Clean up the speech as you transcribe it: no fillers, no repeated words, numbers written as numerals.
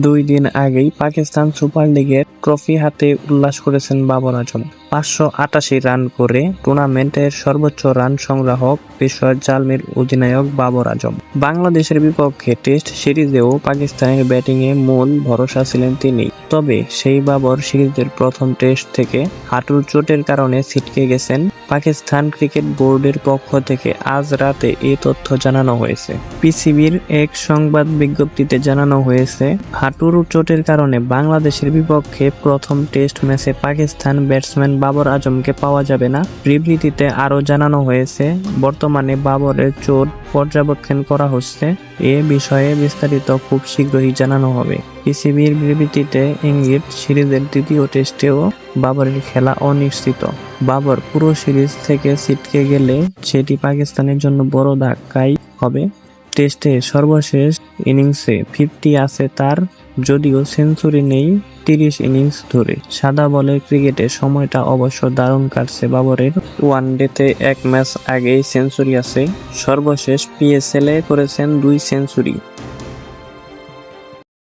2 দিন আগেই পাকিস্তান সুপার লিগের ট্রফি হাতে উল্লাস করেছেন বাবর আজম। 588 রান করে টুর্নামেন্টের সর্বোচ্চ রান সংগ্রাহক পেশোয়ার জালমির অধিনায়ক বাবর আজম। বাংলাদেশের বিপক্ষে টেস্ট সিরিজেও পাকিস্তানের ব্যাটিংয়ে মূল ভরসা ছিলেন তিনি। তবে সেই বাবর সিরিজের প্রথম টেস্ট থেকে হাঁটুর চোটের কারণে ছিটকে গেছেন। পাকিস্তান ক্রিকেট বোর্ডের পক্ষ থেকে আজ রাতে এই তথ্য জানানো হয়েছে। পিসিবির এক সংবাদ বিজ্ঞপ্তিতে জানানো হয়েছে, হাঁটুর চোটের কারণে বাংলাদেশের বিপক্ষে প্রথম টেস্ট ম্যাচে পাকিস্তান ব্যাটসম্যান বাবর আজমকে পাওয়া যাবে না। বিবৃতিতে আরও জানানো হয়েছে, বর্তমানে বাবরের চোট পর্যবেক্ষণ করা হচ্ছে। এ বিষয়ে বিস্তারিত খুব শীঘ্রই জানানো হবে। পিসিবির বিবৃতিতে ইঙ্গিত, সিরিজের দ্বিতীয় টেস্টেও বাবরের খেলা অনিশ্চিত। বাবর পুরো সিরিজ থেকে ছিটকে গেলে সেটি পাকিস্তানের জন্য বড় ধাক্কাই হবে। টেস্টের সর্বশেষ ইনিংসে 50 আছে তার, যদিও সেঞ্চুরি নেই 30 ইনিংস ধরে। সাদা বলের ক্রিকেটে সময়টা অবশ্য দারুণ কাটছে বাবরের। ওয়ানডেতে এক ম্যাচ আগেই সেঞ্চুরি আছে। সর্বশেষ পিএসএলে করেছেন 2 সেঞ্চুরি।